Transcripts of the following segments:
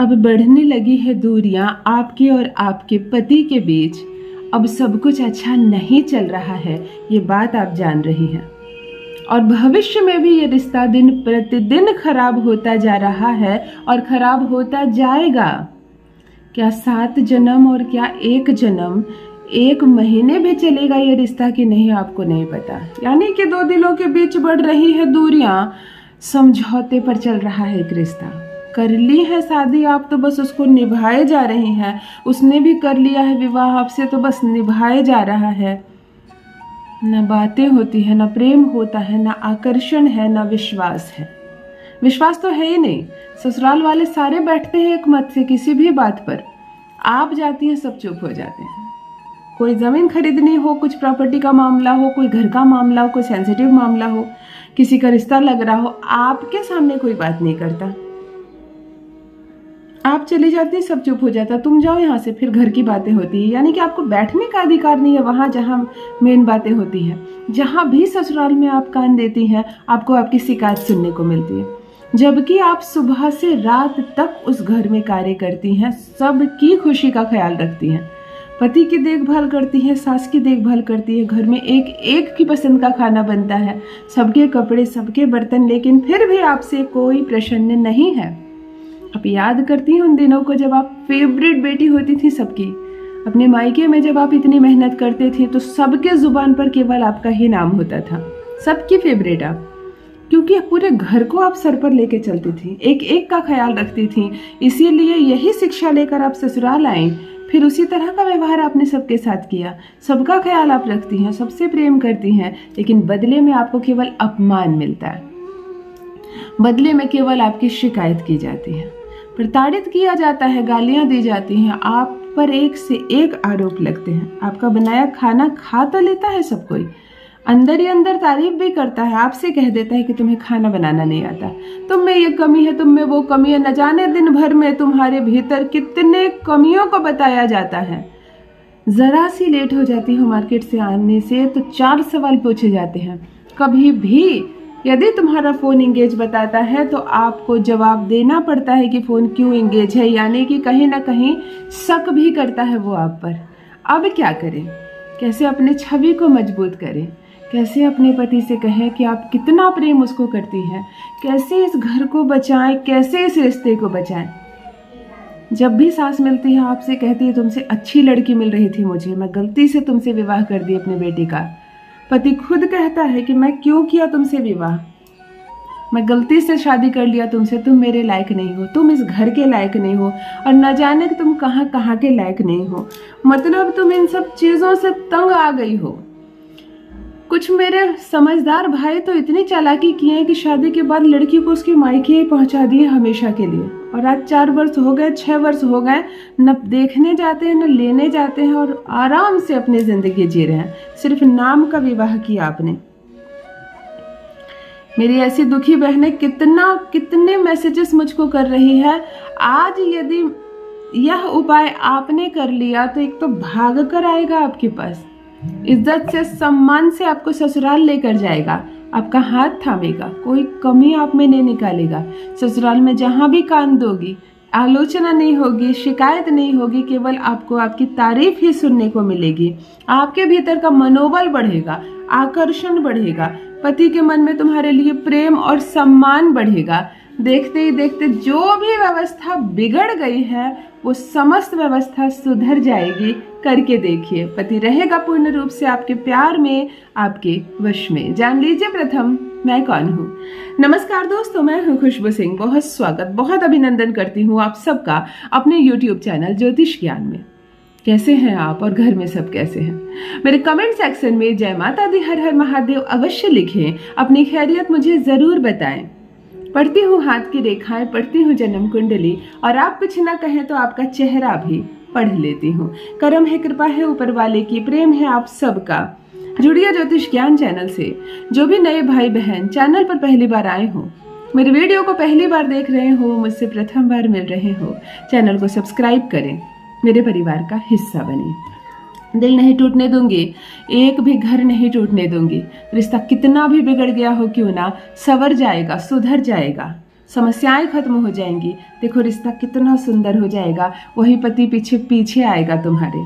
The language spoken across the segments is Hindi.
अब बढ़ने लगी है दूरियां आपके और आपके पति के बीच। अब सब कुछ अच्छा नहीं चल रहा है, ये बात आप जान रही हैं। और भविष्य में भी ये रिश्ता दिन प्रतिदिन खराब होता जा रहा है और खराब होता जाएगा। क्या 7 जन्म और क्या 1 जन्म, 1 महीने भी चलेगा ये रिश्ता कि नहीं, आपको नहीं पता। यानी कि 2 दिलों के बीच बढ़ रही है दूरियां, समझौते पर चल रहा है एक रिश्ता। कर ली है शादी आप तो बस उसको निभाए जा रही हैं, उसने भी कर लिया है विवाह आपसे तो बस निभाए जा रहा है। न बातें होती है, न प्रेम होता है, न आकर्षण है, न विश्वास है। विश्वास तो है ही नहीं। ससुराल वाले सारे बैठते हैं एक मत से किसी भी बात पर, आप जाती हैं सब चुप हो जाते हैं। कोई ज़मीन खरीदनी हो, कुछ प्रॉपर्टी का मामला हो, कोई घर का मामला हो, कोई सेंसिटिव मामला हो, किसी का रिश्ता लग रहा हो, आपके सामने कोई बात नहीं करता। आप चली जाती, सब चुप हो जाता, तुम जाओ यहाँ से, फिर घर की बातें होती है। यानी कि आपको बैठने का अधिकार नहीं है वहाँ जहाँ मेन बातें होती हैं। जहाँ भी ससुराल में आप कान देती हैं, आपको आपकी शिकायत सुनने को मिलती है, जबकि आप सुबह से रात तक उस घर में कार्य करती हैं, सबकी खुशी का ख्याल रखती हैं, पति की देखभाल करती हैं, सास की देखभाल करती है, घर में एक एक की पसंद का खाना बनता है, सबके कपड़े, सबके बर्तन, लेकिन फिर भी आपसे कोई प्रसन्न नहीं है। आप याद करती हैं उन दिनों को जब आप फेवरेट बेटी होती थी सबकी। अपने मायके में जब आप इतनी मेहनत करते थे तो सबके जुबान पर केवल आपका ही नाम होता था, सबकी फेवरेट आप, क्योंकि पूरे घर को आप सर पर लेके चलती थी, एक एक का ख्याल रखती थी। इसीलिए यही शिक्षा लेकर आप ससुराल आई, फिर उसी तरह का व्यवहार आपने सबके साथ किया, सबका ख्याल आप रखती हैं, सबसे प्रेम करती हैं, लेकिन बदले में आपको केवल अपमान मिलता है, बदले में केवल आपकी शिकायत की जाती है, प्रताड़ित किया जाता है, गालियां दी जाती हैं, आप पर एक से एक आरोप लगते हैं। आपका बनाया खाना खा तो लेता है सब कोई, अंदर ही अंदर तारीफ भी करता है, आपसे कह देता है कि तुम्हें खाना बनाना नहीं आता, तुम में ये कमी है, तुम में वो कमी है, न जाने दिन भर में तुम्हारे भीतर कितने कमियों को बताया जाता है। जरा सी लेट हो जाती हो मार्केट से आने से तो 4 सवाल पूछे जाते हैं। कभी भी यदि तुम्हारा फ़ोन इंगेज बताता है तो आपको जवाब देना पड़ता है कि फ़ोन क्यों इंगेज है, यानी कि कहीं ना कहीं शक भी करता है वो आप पर। अब क्या करें, कैसे अपने छवि को मजबूत करें, कैसे अपने पति से कहें कि आप कितना प्रेम उसको करती हैं, कैसे इस घर को बचाएं, कैसे इस रिश्ते को बचाएं। जब भी सास मिलती है आपसे कहती है तुमसे अच्छी लड़की मिल रही थी मुझे, मैं गलती से तुमसे विवाह कर दी अपनी बेटी का। पति खुद कहता है कि मैं क्यों किया तुमसे विवाह, मैं गलती से शादी कर लिया तुमसे, तुम मेरे लायक नहीं हो, तुम इस घर के लायक नहीं हो, और न जाने कि तुम कहाँ कहाँ के लायक नहीं हो। मतलब तुम इन सब चीज़ों से तंग आ गई हो। कुछ मेरे समझदार भाई तो इतनी चालाकी किए हैं कि शादी के बाद लड़की को उसके मायके पहुंचा दिए हमेशा के लिए, और आज 4 वर्ष हो गए, 6 वर्ष हो गए, न देखने जाते हैं न लेने जाते हैं, और आराम से अपनी जिंदगी जी रहे हैं। सिर्फ नाम का विवाह किया आपने। मेरी ऐसी दुखी बहनें कितने मैसेजेस मुझको कर रही है। आज यदि यह उपाय आपने कर लिया तो एक तो भाग कर आएगा आपके पास, इज्जत से सम्मान से आपको ससुराल लेकर जाएगा, आपका हाथ थामेगा, कोई कमी आप में नहीं निकालेगा। ससुराल में जहाँ भी कान दोगी आलोचना नहीं होगी, शिकायत नहीं होगी, केवल आपको आपकी तारीफ ही सुनने को मिलेगी। आपके भीतर का मनोबल बढ़ेगा, आकर्षण बढ़ेगा, पति के मन में तुम्हारे लिए प्रेम और सम्मान बढ़ेगा। देखते ही देखते जो भी व्यवस्था बिगड़ गई है वो समस्त व्यवस्था सुधर जाएगी। करके देखिए, पति रहेगा पूर्ण रूप से आपके प्यार में, आपके वश में। जान लीजिए प्रथम मैं कौन हूँ। नमस्कार दोस्तों, मैं हूँ खुशबू सिंह। बहुत स्वागत, बहुत अभिनंदन करती हूँ आप सबका अपने YouTube चैनल ज्योतिष ज्ञान में। कैसे हैं आप और घर में सब कैसे हैं? मेरे कमेंट सेक्शन में जय माता दी, हर हर महादेव अवश्य लिखें, अपनी खैरियत मुझे जरूर बताएं। पढ़ती हूँ हाथ की रेखाएं, पढ़ती हूँ जन्म कुंडली, और आप कुछ ना कहें तो आपका चेहरा भी पढ़ लेती हूँ। करम है, कृपा है ऊपर वाले की, प्रेम है आप सबका। जुड़िए ज्योतिष ज्ञान चैनल से। जो भी नए भाई बहन चैनल पर पहली बार आए हो, मेरे वीडियो को पहली बार देख रहे हो, मुझसे प्रथम बार मिल रहे हो, चैनल को सब्सक्राइब करें, मेरे परिवार का हिस्सा बने। दिल नहीं टूटने दूंगी, एक भी घर नहीं टूटने दूंगी। रिश्ता कितना भी बिगड़ गया हो क्यों ना, संवर जाएगा, सुधर जाएगा। समस्याएं खत्म हो जाएंगी। देखो रिश्ता कितना सुंदर हो जाएगा, वही पति पीछे पीछे आएगा तुम्हारे।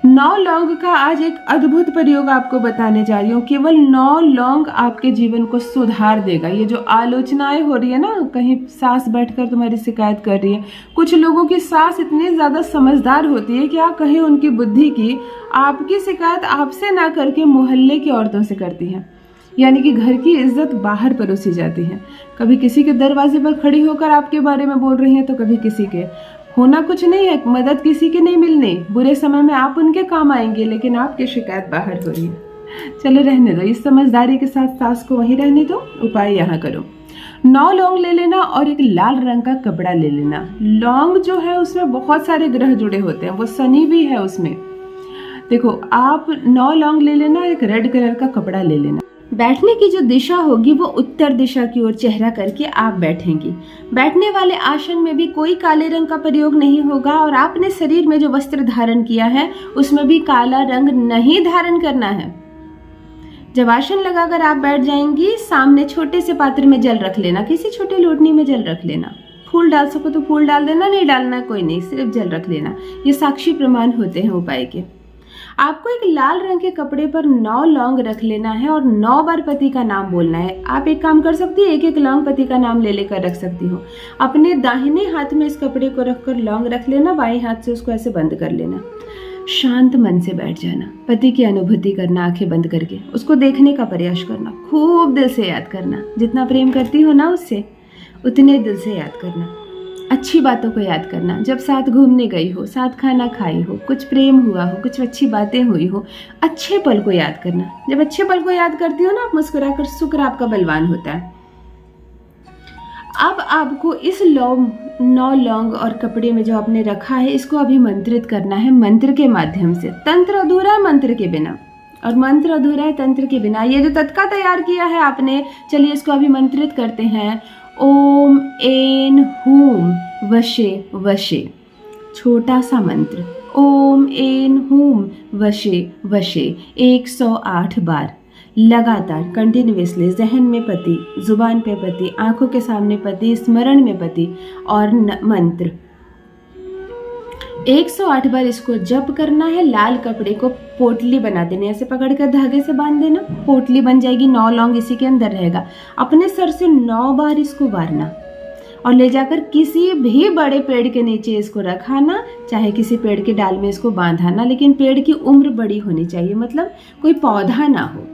9 लौंग का आज एक अद्भुत प्रयोग आपको बताने जा रही हूँ। केवल 9 लौंग आपके जीवन को सुधार देगा। ये जो आलोचनाएं हो रही है ना, कहीं सास बैठकर तुम्हारी शिकायत कर रही है, कुछ लोगों की सास इतनी ज्यादा समझदार होती है कि आप कहें उनकी बुद्धि की, आपकी शिकायत आपसे ना करके मोहल्ले की औरतों से करती है। यानी कि घर की इज्जत बाहर परोसी जाती है। कभी किसी के दरवाजे पर खड़ी होकर आपके बारे में बोल रही है, तो कभी किसी के। होना कुछ नहीं है, मदद किसी के नहीं मिलने, बुरे समय में आप उनके काम आएंगे, लेकिन आपकी शिकायत बाहर हो रही है। चलो रहने दो, इस समझदारी के साथ सास को वहीं रहने दो। उपाय यहाँ करो, 9 लौंग ले लेना और एक लाल रंग का कपड़ा ले लेना। लौंग जो है उसमें बहुत सारे ग्रह जुड़े होते हैं, वो शनि भी है उसमें। देखो आप 9 लौंग ले लेना, एक रेड कलर का कपड़ा ले लेना। बैठने की जो दिशा होगी वो उत्तर दिशा की ओर चेहरा करके आप बैठेंगी। बैठने वाले आसन में भी कोई काले रंग का प्रयोग नहीं होगा, और आपने शरीर में जो वस्त्र धारण किया है उसमें भी काला रंग नहीं धारण करना है। जब आसन लगाकर आप बैठ जाएंगी, सामने छोटे से पात्र में जल रख लेना, किसी छोटे लोटनी में जल रख लेना। फूल डाल सको तो फूल डाल देना, नहीं डालना कोई नहीं, सिर्फ जल रख लेना। ये साक्षी प्रमाण होते हैं उपाय के। आपको एक लाल रंग के कपड़े पर 9 लौंग रख लेना है और 9 बार पति का नाम बोलना है। आप एक काम कर सकती है, एक लौंग पति का नाम ले लेकर रख सकती हो। अपने दाहिने हाथ में इस कपड़े को रखकर लौंग रख लेना, बाएं हाथ से उसको ऐसे बंद कर लेना। शांत मन से बैठ जाना, पति की अनुभूति करना, आंखें बंद करके उसको देखने का प्रयास करना, खूब दिल से याद करना। जितना प्रेम करती हो ना उससे, उतने दिल से याद करना। अच्छी बातों को याद करना, जब साथ घूमने गई हो, साथ खाना खाई हो, कुछ प्रेम हुआ हो, कुछ अच्छी बातें हुई हो, अच्छे पल को याद करना। जब अच्छे पल को याद करती हो ना, आप मुस्कुराकर, शुक्र आपका बलवान होता है। अब आपको इस 9 लौंग और कपड़े में जो आपने रखा है, इसको अभिमंत्रित करना है मंत्र के माध्यम से। तंत्र अधूरा है मंत्र के बिना, और मंत्र अधूरा है तंत्र के बिना। ये जो तत्का तैयार किया है आपने, चलिए इसको अभिमंत्रित करते हैं। ओम ऐन हूम वशे वशे, छोटा सा मंत्र। ओम ऐन हूम वशे वशे 108 बार लगातार कंटिन्यूअसली। जहन में पति, जुबान पे पति, आंखों के सामने पति, स्मरण में पति, और मंत्र 108 बार इसको जप करना है। लाल कपड़े को पोटली बना देने, ऐसे पकड़कर धागे से बांध देना, पोटली बन जाएगी। 9 लौंग इसी के अंदर रहेगा। अपने सर से 9 बार इसको वारना और ले जाकर किसी भी बड़े पेड़ के नीचे इसको रखाना, चाहे किसी पेड़ के डाल में इसको बांधाना। लेकिन पेड़ की उम्र बड़ी होनी चाहिए, मतलब कोई पौधा ना हो।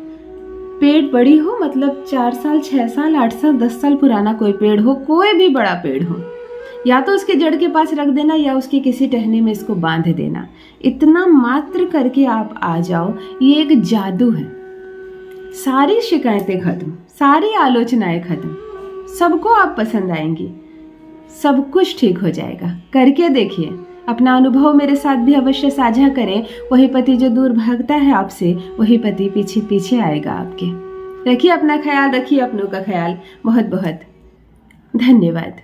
पेड़ बड़ी हो मतलब 4 साल, 6 साल, 8 साल, 10 साल पुराना कोई पेड़ हो, कोई भी बड़ा पेड़ हो। या तो उसके जड़ के पास रख देना, या उसकी किसी टहनी में इसको बांध देना। इतना मात्र करके आप आ जाओ, ये एक जादू है। सारी शिकायतें खत्म, सारी आलोचनाएं खत्म, सबको आप पसंद आएंगी, सब कुछ ठीक हो जाएगा। करके देखिए, अपना अनुभव मेरे साथ भी अवश्य साझा करें। वही पति जो दूर भागता है आपसे, वही पति पीछे पीछे आएगा आपके। रखिए अपना ख्याल, रखिए अपनों का ख्याल। बहुत बहुत धन्यवाद।